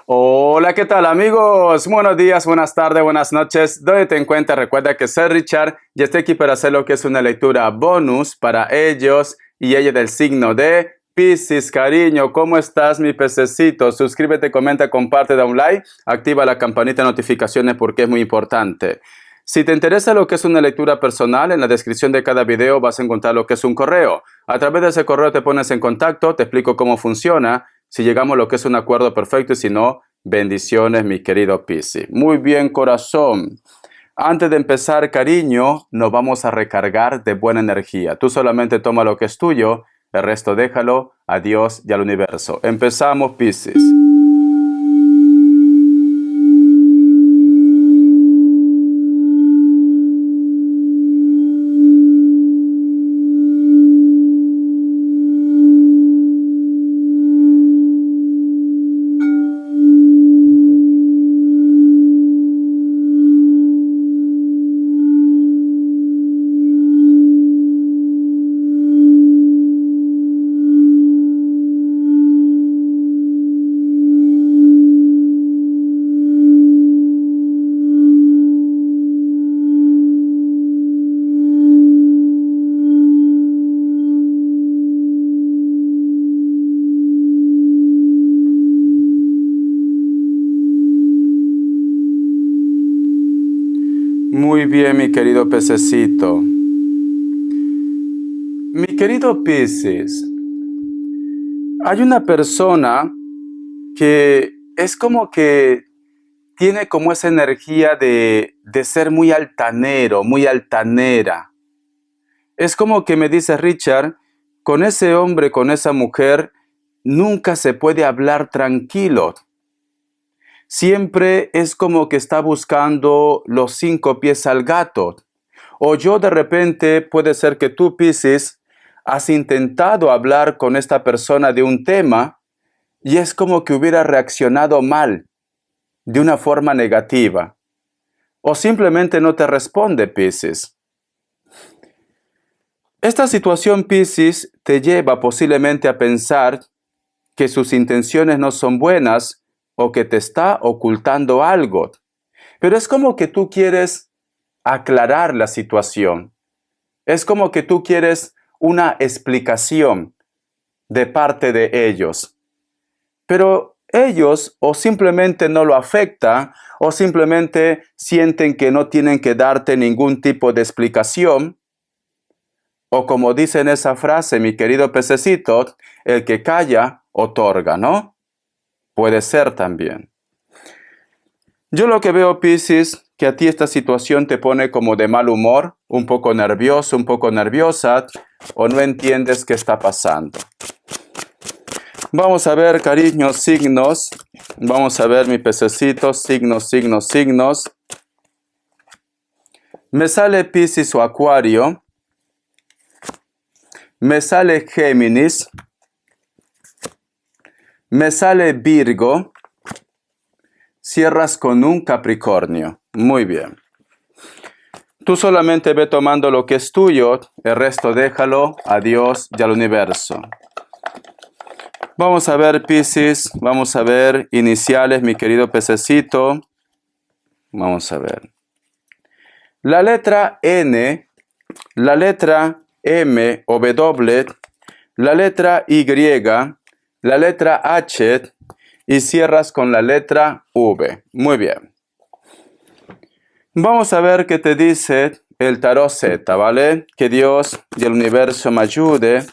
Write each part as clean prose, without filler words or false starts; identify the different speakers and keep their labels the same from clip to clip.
Speaker 1: Hola, ¿qué tal amigos? Buenos días, buenas tardes, buenas noches. Donde te encuentras, recuerda que soy Richard y estoy aquí para hacer lo que es una lectura bonus para ellos y ella del signo de Piscis. Cariño, ¿cómo estás, mi pececito? Suscríbete, comenta, comparte, da un like, activa la campanita de notificaciones porque es muy importante. Si te interesa lo que es una lectura personal, en la descripción de cada video vas a encontrar lo que es un correo. A través de ese correo te pones en contacto, te explico cómo funciona, si llegamos a lo que es un acuerdo perfecto y si no, bendiciones, mi querido Piscis. Muy bien, corazón. Antes de empezar, cariño, nos vamos a recargar de buena energía. Tú solamente toma lo que es tuyo, el resto déjalo a Dios y al universo. Empezamos, Piscis. Muy bien, mi querido pececito. Mi querido Piscis, hay una persona que es como que tiene como esa energía de ser muy altanero, muy altanera. Es como que me dice Richard, con ese hombre, con esa mujer, nunca se puede hablar tranquilo. Siempre es como que está buscando los 5 pies al gato. O yo de repente, puede ser que tú, Piscis, has intentado hablar con esta persona de un tema y es como que hubiera reaccionado mal, de una forma negativa. O simplemente no te responde, Piscis. Esta situación, Piscis, te lleva posiblemente a pensar que sus intenciones no son buenas o que te está ocultando algo. Pero es como que tú quieres aclarar la situación. Es como que tú quieres una explicación de parte de ellos. Pero ellos o simplemente no lo afecta o simplemente sienten que no tienen que darte ningún tipo de explicación. O como dice en esa frase, mi querido pececito, el que calla, otorga, ¿no? Puede ser también. Yo lo que veo, Piscis, que a ti esta situación te pone como de mal humor, un poco nervioso, un poco nerviosa, o no entiendes qué está pasando. Vamos a ver, cariño, signos. Vamos a ver, mi pececito, signos, signos, signos. Me sale Piscis o Acuario. Me sale Géminis, me sale Virgo, cierras con un Capricornio. Muy bien. Tú solamente ve tomando lo que es tuyo, el resto déjalo a Dios y al universo. Vamos a ver, Piscis, vamos a ver iniciales, mi querido pececito. Vamos a ver. La letra N, la letra M o W, la letra Y, la letra H y cierras con la letra V. Muy bien. Vamos a ver qué te dice el tarot Z, ¿vale? Que Dios y el universo me ayude.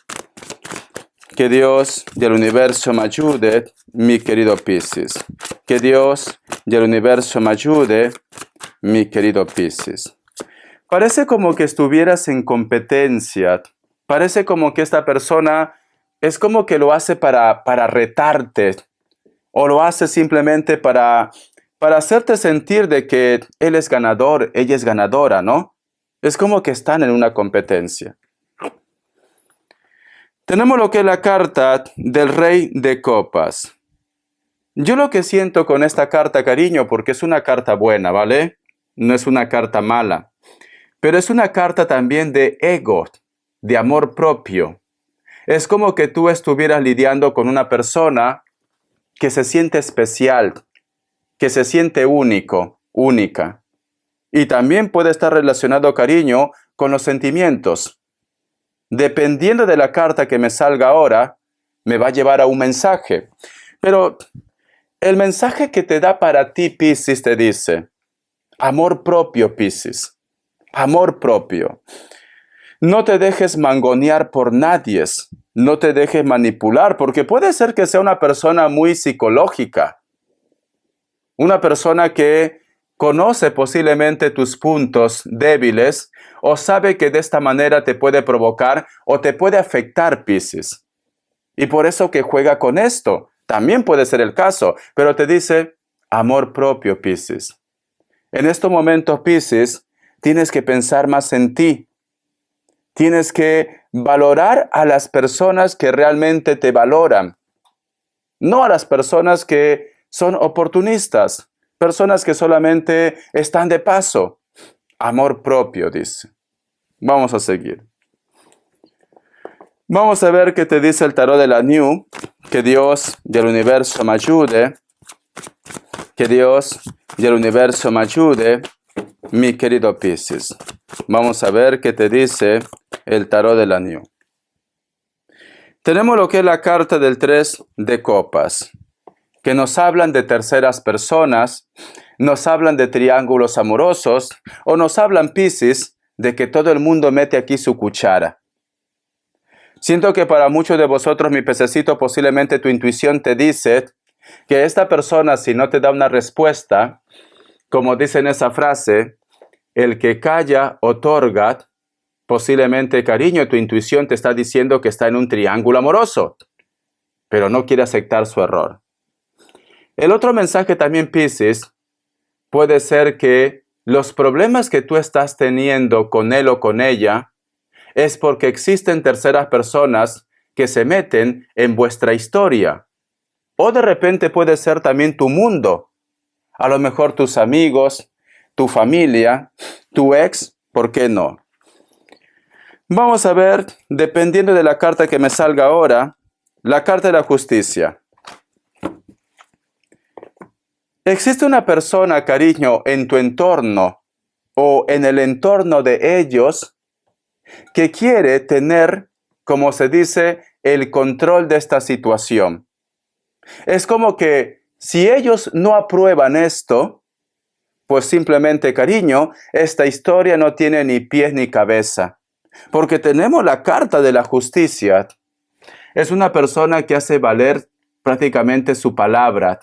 Speaker 1: Que Dios y el universo me ayude, mi querido Piscis. Que Dios y el universo me ayude, mi querido Piscis. Parece como que estuvieras en competencia. Parece como que esta persona es como que lo hace para retarte. O lo hace simplemente para hacerte sentir de que él es ganador, ella es ganadora, ¿no? Es como que están en una competencia. Tenemos lo que es la carta del Rey de Copas. Yo lo que siento con esta carta, cariño, porque es una carta buena, ¿vale? No es una carta mala. Pero es una carta también de ego, de amor propio. Es como que tú estuvieras lidiando con una persona que se siente especial, que se siente único, única. Y también puede estar relacionado, cariño, con los sentimientos. Dependiendo de la carta que me salga ahora, me va a llevar a un mensaje. Pero el mensaje que te da para ti, Piscis, te dice, amor propio, Piscis, amor propio. No te dejes mangonear por nadie, no te dejes manipular, porque puede ser que sea una persona muy psicológica, una persona que conoce posiblemente tus puntos débiles o sabe que de esta manera te puede provocar o te puede afectar, Piscis. Y por eso que juega con esto. También puede ser el caso, pero te dice amor propio, Piscis. En estos momentos, Piscis, tienes que pensar más en ti. Tienes que valorar a las personas que realmente te valoran, no a las personas que son oportunistas, personas que solamente están de paso. Amor propio, dice. Vamos a seguir. Vamos a ver qué te dice el tarot de la New. Que Dios y el universo me ayude. Que Dios y el universo me ayude, mi querido Piscis. Vamos a ver qué te dice el tarot de la New. Tenemos lo que es la carta del 3 de copas, que nos hablan de terceras personas, nos hablan de triángulos amorosos, o nos hablan, Piscis, de que todo el mundo mete aquí su cuchara. Siento que para muchos de vosotros, mi pececito, posiblemente tu intuición te dice que esta persona, si no te da una respuesta, como dice en esa frase, el que calla otorga. Posiblemente, cariño, tu intuición te está diciendo que está en un triángulo amoroso, pero no quiere aceptar su error. El otro mensaje también, Piscis, puede ser que los problemas que tú estás teniendo con él o con ella es porque existen terceras personas que se meten en vuestra historia. O de repente puede ser también tu mundo. A lo mejor tus amigos, tu familia, tu ex, ¿por qué no? Vamos a ver, dependiendo de la carta que me salga ahora, la carta de la justicia. ¿Existe una persona, cariño, en tu entorno o en el entorno de ellos que quiere tener, como se dice, el control de esta situación? Es como que si ellos no aprueban esto, pues simplemente, cariño, esta historia no tiene ni pies ni cabeza. Porque tenemos la carta de la justicia. Es una persona que hace valer prácticamente su palabra.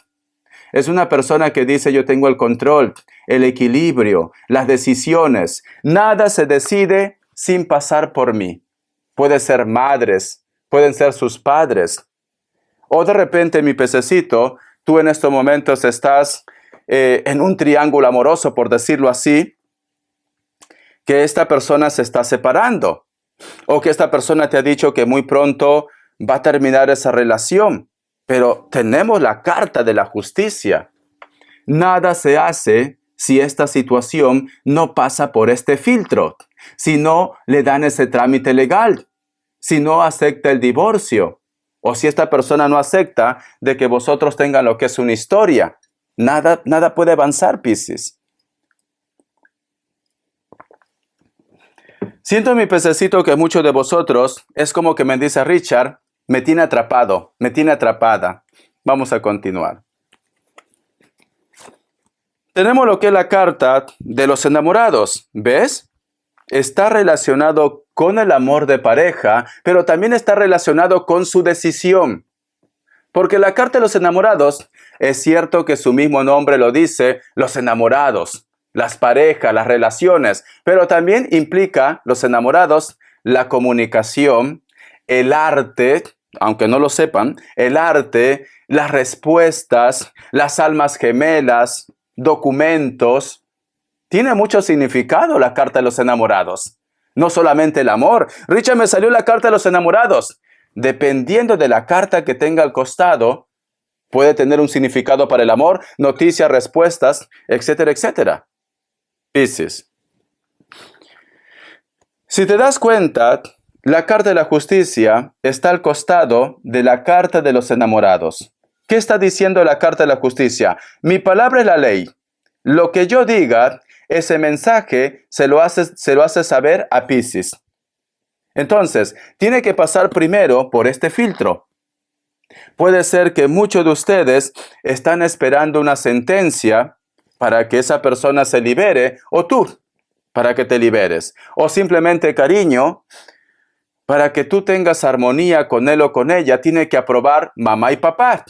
Speaker 1: Es una persona que dice yo tengo el control, el equilibrio, las decisiones. Nada se decide sin pasar por mí. Puede ser madres, pueden ser sus padres. O de repente, mi pececito, tú en estos momentos estás en un triángulo amoroso, por decirlo así, que esta persona se está separando o que esta persona te ha dicho que muy pronto va a terminar esa relación. Pero tenemos la carta de la justicia. Nada se hace si esta situación no pasa por este filtro, si no le dan ese trámite legal, si no acepta el divorcio, o si esta persona no acepta de que vosotros tengan lo que es una historia. Nada puede avanzar, Piscis. Siento, mi pececito, que muchos de vosotros es como que me dice Richard, me tiene atrapado, me tiene atrapada. Vamos a continuar. Tenemos lo que es la carta de los enamorados, ¿ves? Está relacionado con el amor de pareja, pero también está relacionado con su decisión. Porque la carta de los enamorados, es cierto que su mismo nombre lo dice, los enamorados. Las parejas, las relaciones, pero también implica, los enamorados, la comunicación, el arte, aunque no lo sepan, el arte, las respuestas, las almas gemelas, documentos. Tiene mucho significado la carta de los enamorados. No solamente el amor. Richard, me salió la carta de los enamorados. Dependiendo de la carta que tenga al costado, puede tener un significado para el amor, noticias, respuestas, etcétera, etcétera. Piscis. Si te das cuenta, la carta de la justicia está al costado de la carta de los enamorados. ¿Qué está diciendo la carta de la justicia? Mi palabra es la ley. Lo que yo diga, ese mensaje se lo hace saber a Piscis. Entonces, tiene que pasar primero por este filtro. Puede ser que muchos de ustedes están esperando una sentencia para que esa persona se libere, o tú, para que te liberes, o simplemente cariño, para que tú tengas armonía con él o con ella, tiene que aprobar mamá y papá,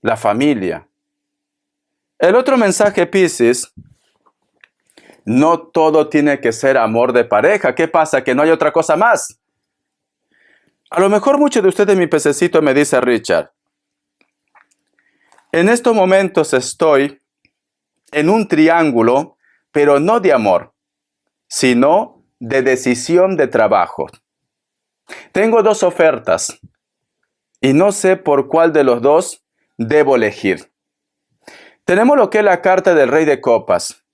Speaker 1: la familia. El otro mensaje, Piscis, no todo tiene que ser amor de pareja. ¿Qué pasa? ¿Que no hay otra cosa más? A lo mejor muchos de ustedes, mi pececito, me dice Richard, en estos momentos estoy en un triángulo, pero no de amor, sino de decisión de trabajo. Tengo dos ofertas y no sé por cuál de los dos debo elegir. Tenemos lo que es la carta del Rey de Copas.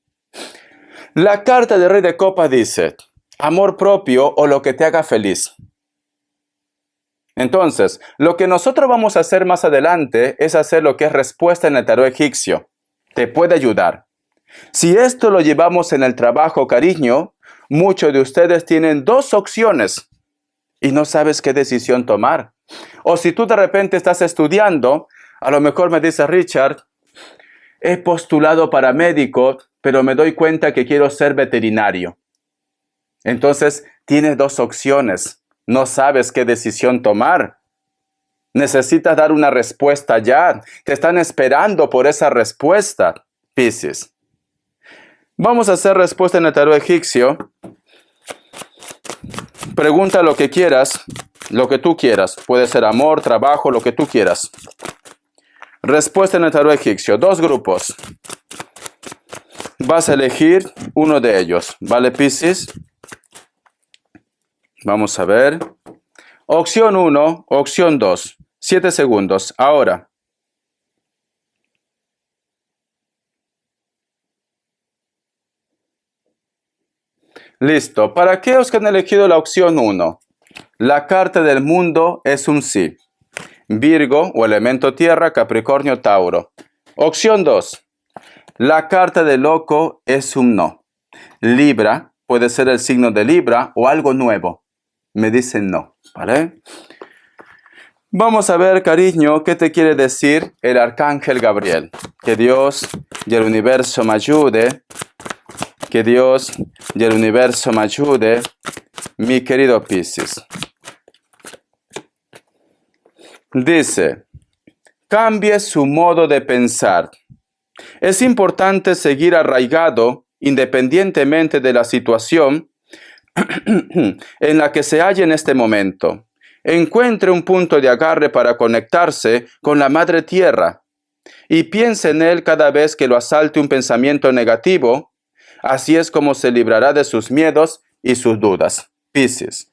Speaker 1: La carta del Rey de Copas dice, amor propio o lo que te haga feliz. Entonces, lo que nosotros vamos a hacer más adelante es hacer lo que es respuesta en el tarot egipcio. Te puede ayudar. Si esto lo llevamos en el trabajo, cariño, muchos de ustedes tienen dos opciones y no sabes qué decisión tomar. O si tú de repente estás estudiando, a lo mejor me dice Richard, he postulado para médico, pero me doy cuenta que quiero ser veterinario. Entonces, tienes dos opciones. No sabes qué decisión tomar. Necesitas dar una respuesta ya. Te están esperando por esa respuesta, Piscis. Vamos a hacer respuesta en el tarot egipcio. Pregunta lo que quieras, lo que tú quieras. Puede ser amor, trabajo, lo que tú quieras. Respuesta en el tarot egipcio. Dos grupos. Vas a elegir uno de ellos. ¿Vale, Piscis? Vamos a ver. Opción 1, opción 2. 7 segundos. Ahora. Listo. ¿Para qué os que han elegido la opción 1? La carta del mundo es un sí. Virgo o elemento tierra, Capricornio, Tauro. Opción 2. La carta del loco es un no. Libra puede ser el signo de Libra o algo nuevo. Me dicen no, ¿vale? Vamos a ver, cariño, qué te quiere decir el arcángel Gabriel. Que Dios y el universo me ayude. Que Dios y el universo me ayude, mi querido Piscis. Dice, cambie su modo de pensar. Es importante seguir arraigado independientemente de la situación en la que se halla en este momento. Encuentre un punto de agarre para conectarse con la Madre Tierra y piense en él cada vez que lo asalte un pensamiento negativo. Así es como se librará de sus miedos y sus dudas. Piscis.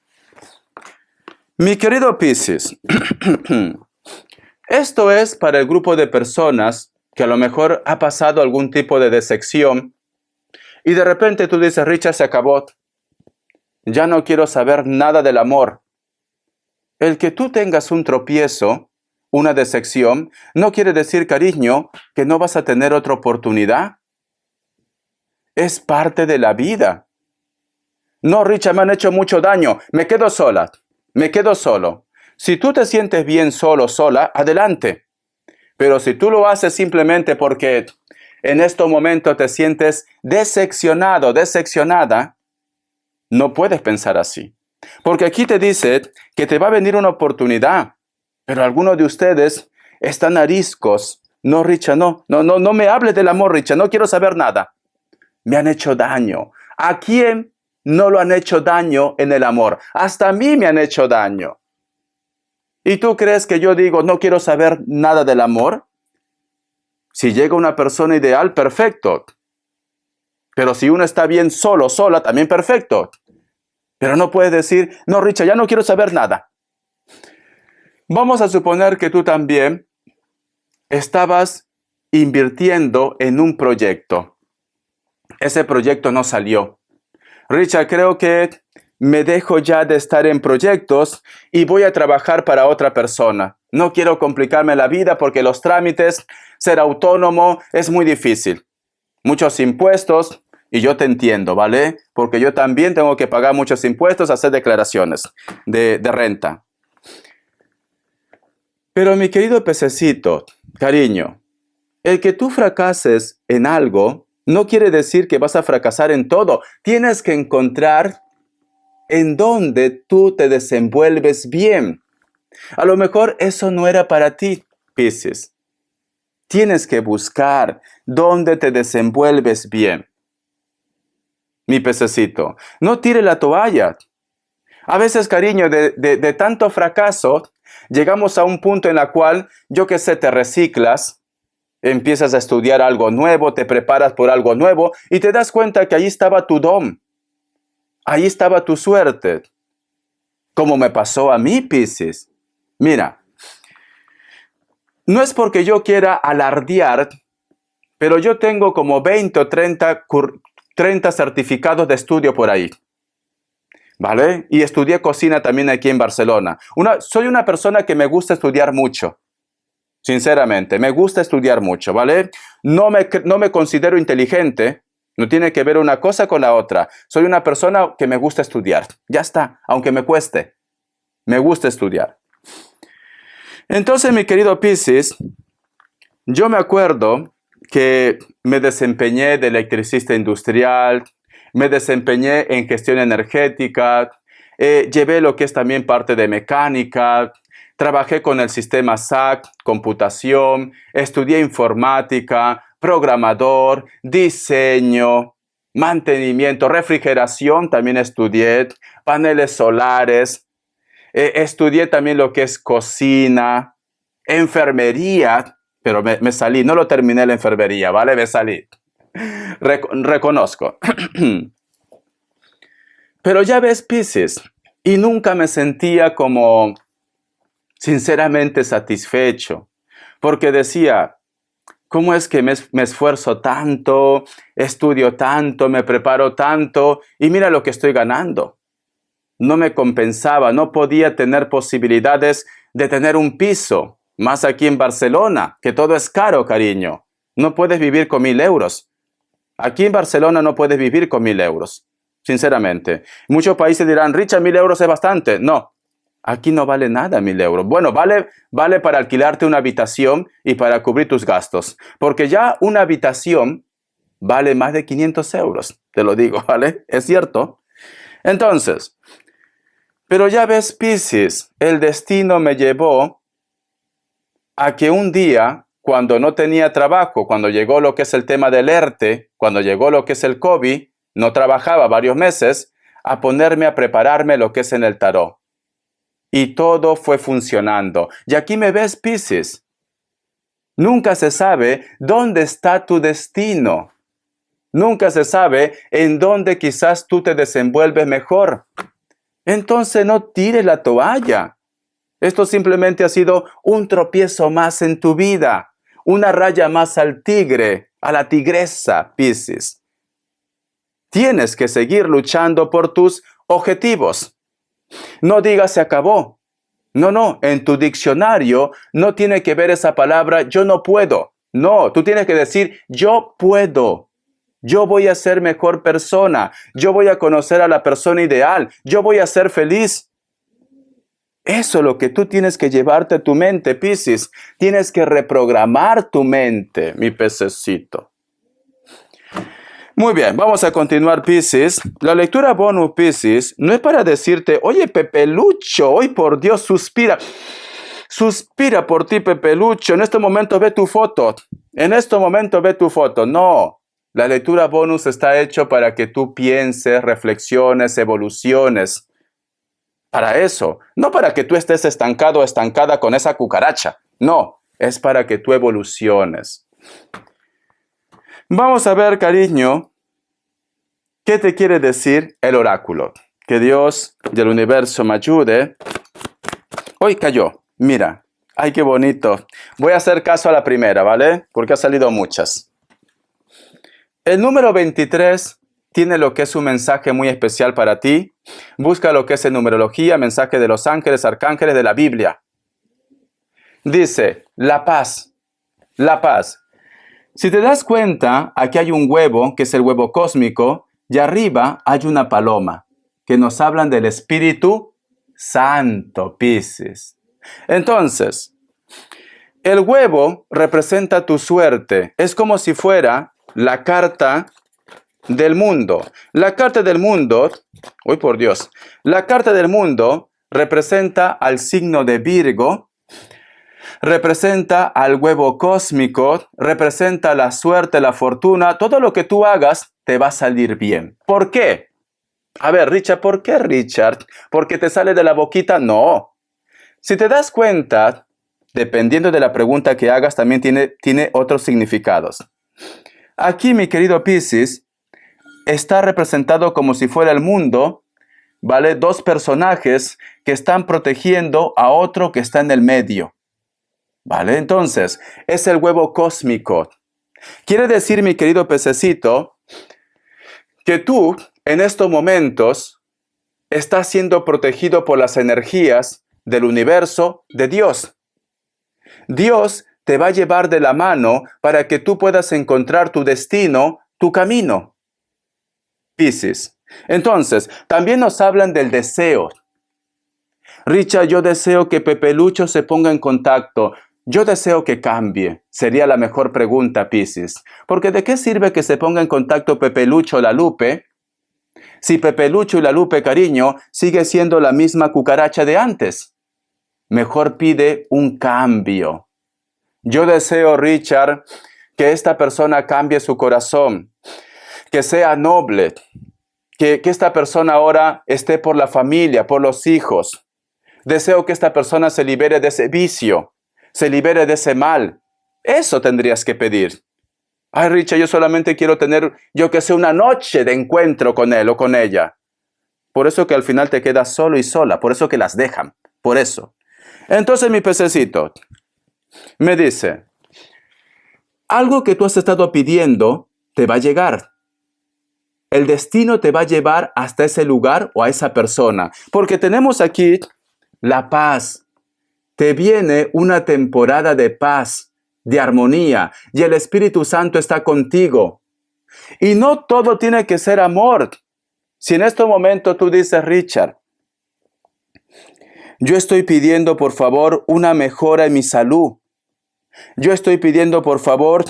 Speaker 1: Mi querido Piscis, esto es para el grupo de personas que a lo mejor ha pasado algún tipo de decepción y de repente tú dices, Richard, se acabó. Ya no quiero saber nada del amor. El que tú tengas un tropiezo, una decepción, no quiere decir, cariño, que no vas a tener otra oportunidad. Es parte de la vida. No, Richard, me han hecho mucho daño. Me quedo sola. Me quedo solo. Si tú te sientes bien solo, sola, adelante. Pero si tú lo haces simplemente porque en estos momentos te sientes decepcionado, decepcionada, no puedes pensar así. Porque aquí te dice que te va a venir una oportunidad. Pero algunos de ustedes están ariscos. No, Richard, no me hables del amor, Richard. No quiero saber nada. Me han hecho daño. ¿A quién no lo han hecho daño en el amor? Hasta a mí me han hecho daño. ¿Y tú crees que yo digo, no quiero saber nada del amor? Si llega una persona ideal, perfecto. Pero si uno está bien solo, sola, también perfecto. Pero no puedes decir, no, Richard, ya no quiero saber nada. Vamos a suponer que tú también estabas invirtiendo en un proyecto. Ese proyecto no salió. Richard, creo que me dejo ya de estar en proyectos y voy a trabajar para otra persona. No quiero complicarme la vida porque los trámites, ser autónomo es muy difícil. Muchos impuestos y yo te entiendo, ¿vale? Porque yo también tengo que pagar muchos impuestos, hacer declaraciones de renta. Pero mi querido pececito, cariño, el que tú fracases en algo no quiere decir que vas a fracasar en todo. Tienes que encontrar en dónde tú te desenvuelves bien. A lo mejor eso no era para ti, Piscis. Tienes que buscar dónde te desenvuelves bien. Mi pececito, no tire la toalla. A veces, cariño, de tanto fracaso, llegamos a un punto en el cual, yo qué sé, te reciclas, empiezas a estudiar algo nuevo, te preparas por algo nuevo y te das cuenta que ahí estaba tu don. Ahí estaba tu suerte. Como me pasó a mí, Piscis. Mira, no es porque yo quiera alardear, pero yo tengo como 20 o 30 certificados de estudio por ahí. ¿Vale? Y estudié cocina también aquí en Barcelona. Soy una persona que me gusta estudiar mucho. Sinceramente, me gusta estudiar mucho, ¿vale? No me considero inteligente. No tiene que ver una cosa con la otra. Soy una persona que me gusta estudiar. Ya está, aunque me cueste. Me gusta estudiar. Entonces, mi querido Piscis, yo me acuerdo que me desempeñé de electricista industrial, me desempeñé en gestión energética, llevé lo que es también parte de mecánica, trabajé con el sistema SAC, computación, estudié informática, programador, diseño, mantenimiento, refrigeración, también estudié, paneles solares, estudié también lo que es cocina, enfermería, pero me salí, no lo terminé la enfermería, ¿vale? Me salí. Reconozco. Pero ya ves, Piscis, y nunca me sentía como sinceramente satisfecho, porque decía, ¿cómo es que me esfuerzo tanto, estudio tanto, me preparo tanto, y mira lo que estoy ganando? No me compensaba, no podía tener posibilidades de tener un piso, más aquí en Barcelona, que todo es caro, cariño. No puedes vivir con 1.000 euros. Aquí en Barcelona no puedes vivir con 1.000 euros, sinceramente. Muchos países dirán, Richard, 1.000 euros es bastante. No, aquí no vale nada 1.000 euros. Bueno, vale para alquilarte una habitación y para cubrir tus gastos. Porque ya una habitación vale más de 500 euros, te lo digo, ¿vale? Es cierto. Entonces, pero ya ves, Piscis, el destino me llevó a que un día, cuando no tenía trabajo, cuando llegó lo que es el tema del ERTE, cuando llegó lo que es el COVID, no trabajaba varios meses, a ponerme a prepararme lo que es en el tarot. Y todo fue funcionando. Y aquí me ves, Piscis. Nunca se sabe dónde está tu destino. Nunca se sabe en dónde quizás tú te desenvuelves mejor. Entonces no tires la toalla. Esto simplemente ha sido un tropiezo más en tu vida, una raya más al tigre, a la tigresa, Piscis. Tienes que seguir luchando por tus objetivos. No digas se acabó. No, en tu diccionario no tiene que ver esa palabra yo no puedo. No, tú tienes que decir yo puedo. Yo voy a ser mejor persona. Yo voy a conocer a la persona ideal. Yo voy a ser feliz. Eso es lo que tú tienes que llevarte a tu mente, Piscis. Tienes que reprogramar tu mente, mi pececito. Muy bien, vamos a continuar, Piscis. La lectura bonus, Piscis, no es para decirte, oye, Pepelucho, hoy por Dios, suspira. Suspira por ti, Pepelucho. En este momento ve tu foto. En este momento ve tu foto. No. La lectura bonus está hecho para que tú pienses, reflexiones, evoluciones. Para eso, no para que tú estés estancado o estancada con esa cucaracha. No, es para que tú evoluciones. Vamos a ver, cariño, ¿qué te quiere decir el oráculo? Que Dios del universo me ayude. Hoy cayó, mira, ay, qué bonito. Voy a hacer caso a la primera, ¿vale? Porque ha salido muchas. El número 23 tiene lo que es un mensaje muy especial para ti. Busca lo que es en numerología, mensaje de los ángeles, arcángeles de la Biblia. Dice, la paz, la paz. Si te das cuenta, aquí hay un huevo, que es el huevo cósmico, y arriba hay una paloma, que nos hablan del Espíritu Santo, Piscis. Entonces, el huevo representa tu suerte. Es como si fuera la carta del mundo. La carta del mundo, uy por Dios, la carta del mundo representa al signo de Virgo, representa al huevo cósmico, representa la suerte, la fortuna. Todo lo que tú hagas te va a salir bien. ¿Por qué? A ver, Richard, ¿por qué, Richard? ¿Porque te sale de la boquita? No. Si te das cuenta, dependiendo de la pregunta que hagas, también tiene otros significados. Aquí, mi querido Piscis, está representado como si fuera el mundo, ¿vale? Dos personajes que están protegiendo a otro que está en el medio, ¿vale? Entonces, es el huevo cósmico. Quiere decir, mi querido pececito, que tú, en estos momentos, estás siendo protegido por las energías del universo de Dios. Dios te va a llevar de la mano para que tú puedas encontrar tu destino, tu camino. Piscis. Entonces, también nos hablan del deseo. Richard, yo deseo que Pepe Lucho se ponga en contacto. Yo deseo que cambie. Sería la mejor pregunta, Piscis. Porque ¿de qué sirve que se ponga en contacto Pepe Lucho o la Lupe si Pepe Lucho y la Lupe, cariño, sigue siendo la misma cucaracha de antes? Mejor pide un cambio. Yo deseo, Richard, que esta persona cambie su corazón, que sea noble, que esta persona ahora esté por la familia, por los hijos. Deseo que esta persona se libere de ese vicio, se libere de ese mal. Eso tendrías que pedir. Ay, Richard, yo solamente quiero tener, yo que sé, una noche de encuentro con él o con ella. Por eso que al final te quedas solo y sola, por eso que las dejan, por eso. Entonces mi pececito me dice, algo que tú has estado pidiendo te va a llegar. El destino te va a llevar hasta ese lugar o a esa persona. Porque tenemos aquí la paz. Te viene una temporada de paz, de armonía, y el Espíritu Santo está contigo. Y no todo tiene que ser amor. Si en este momento tú dices, Richard, yo estoy pidiendo por favor una mejora en mi salud. Yo estoy pidiendo por favor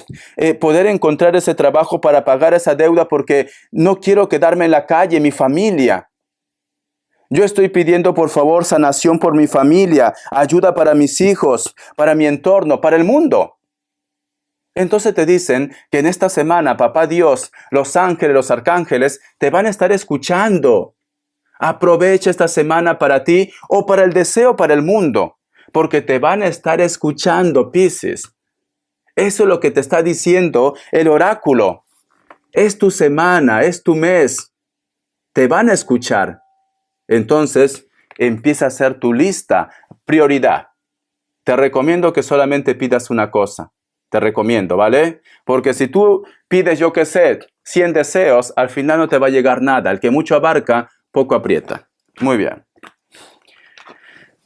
Speaker 1: poder encontrar ese trabajo para pagar esa deuda porque no quiero quedarme en la calle, mi familia. Yo estoy pidiendo por favor sanación por mi familia, ayuda para mis hijos, para mi entorno, para el mundo. Entonces te dicen que en esta semana, Papá Dios, los ángeles, los arcángeles, te van a estar escuchando. Aprovecha esta semana para ti o para el deseo para el mundo, porque te van a estar escuchando, Piscis. Eso es lo que te está diciendo el oráculo. Es tu semana, es tu mes. Te van a escuchar. Entonces, empieza a hacer tu lista, prioridad. Te recomiendo que solamente pidas una cosa. Te recomiendo, ¿vale? Porque si tú pides, yo qué sé, 100 deseos, al final no te va a llegar nada. El que mucho abarca, poco aprieta. Muy bien.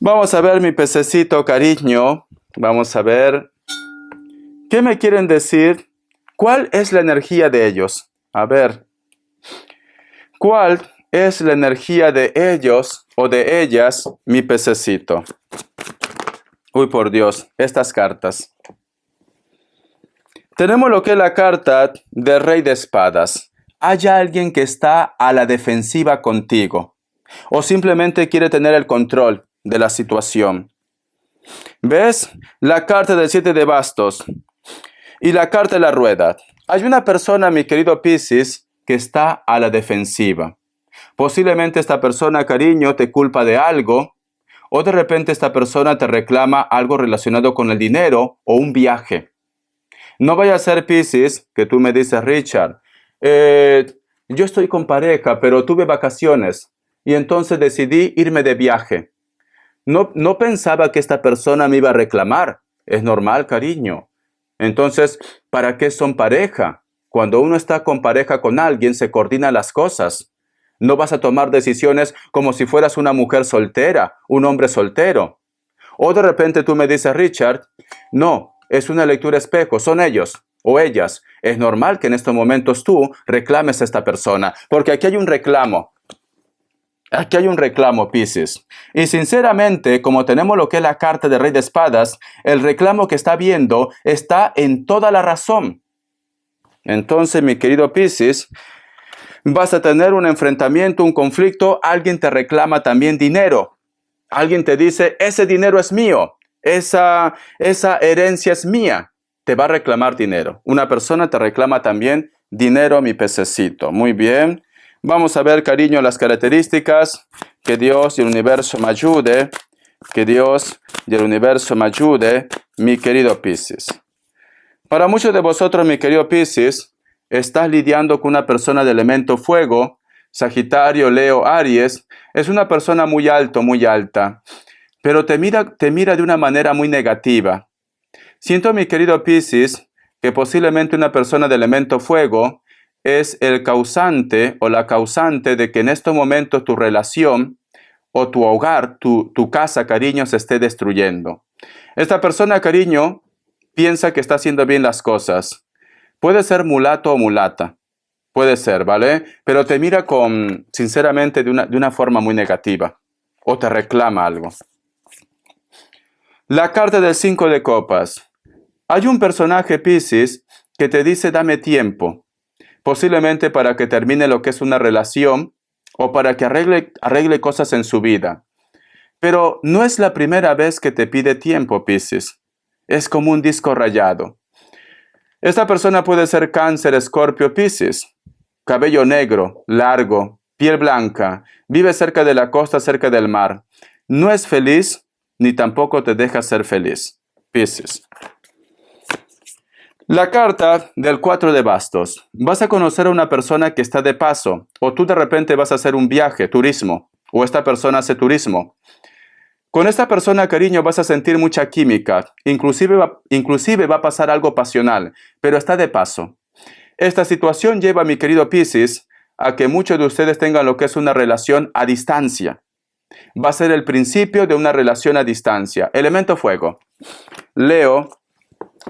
Speaker 1: Vamos a ver, mi pececito, cariño. Vamos a ver. ¿Qué me quieren decir? ¿Cuál es la energía de ellos? A ver. ¿Cuál es la energía de ellos o de ellas, mi pececito? Uy, por Dios, estas cartas. Tenemos lo que es la carta del Rey de Espadas. Hay alguien que está a la defensiva contigo o simplemente quiere tener el control de la situación. ¿Ves? La carta del 7 de bastos y la carta de la rueda. Hay una persona, mi querido Piscis, que está a la defensiva. Posiblemente esta persona, cariño, te culpa de algo o de repente esta persona te reclama algo relacionado con el dinero o un viaje. No vaya a ser, Piscis, que tú me dices, Richard, yo estoy con pareja, pero tuve vacaciones y entonces decidí irme de viaje. No pensaba que esta persona me iba a reclamar. Es normal, cariño. Entonces, ¿para qué son pareja? Cuando uno está con pareja con alguien, se coordinan las cosas. No vas a tomar decisiones como si fueras una mujer soltera, un hombre soltero. O de repente tú me dices, Richard, no, es una lectura espejo, son ellos o ellas. Es normal que en estos momentos tú reclames a esta persona, porque aquí hay un reclamo. Aquí hay un reclamo, Piscis. Y sinceramente, como tenemos lo que es la carta de Rey de Espadas, el reclamo que está viendo está en toda la razón. Entonces, mi querido Piscis, vas a tener un enfrentamiento, un conflicto, alguien te reclama también dinero. Alguien te dice, ese dinero es mío, esa herencia es mía. Te va a reclamar dinero. Una persona te reclama también dinero, mi pececito. Muy bien. Vamos a ver, cariño, las características. Que Dios y el universo me ayude. Que Dios y el universo me ayude, mi querido Piscis. Para muchos de vosotros, mi querido Piscis, estás lidiando con una persona de elemento fuego, Sagitario, Leo, Aries. Es una persona muy alto, muy alta, pero te mira de una manera muy negativa. Siento, mi querido Piscis, que posiblemente una persona de elemento fuego es el causante o la causante de que en estos momentos tu relación o tu hogar, tu casa, cariño, se esté destruyendo. Esta persona, cariño, piensa que está haciendo bien las cosas. Puede ser mulato o mulata. Puede ser, ¿vale? Pero te mira sinceramente, de una forma muy negativa. O te reclama algo. La carta del 5 de copas. Hay un personaje, Piscis, que te dice dame tiempo. Posiblemente para que termine lo que es una relación o para que arregle cosas en su vida. Pero no es la primera vez que te pide tiempo, Piscis. Es como un disco rayado. Esta persona puede ser Cáncer, Escorpio, Piscis. Cabello negro, largo, piel blanca, vive cerca de la costa, cerca del mar. No es feliz, ni tampoco te deja ser feliz. Piscis. La carta del 4 de bastos. Vas a conocer a una persona que está de paso, o tú de repente vas a hacer un viaje, turismo, o esta persona hace turismo. Con esta persona, cariño, vas a sentir mucha química, inclusive va a pasar algo pasional, pero está de paso. Esta situación lleva, mi querido Piscis, a que muchos de ustedes tengan lo que es una relación a distancia. Va a ser el principio de una relación a distancia. Elemento fuego. Leo,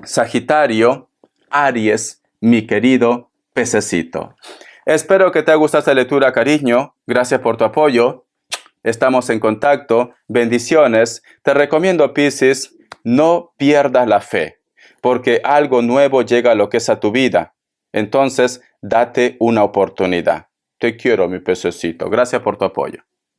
Speaker 1: Sagitario, Aries, mi querido pececito. Espero que te haya gustado esta lectura, cariño. Gracias por tu apoyo. Estamos en contacto. Bendiciones. Te recomiendo, Piscis, no pierdas la fe, porque algo nuevo llega a lo que es a tu vida. Entonces, date una oportunidad. Te quiero, mi pececito. Gracias por tu apoyo.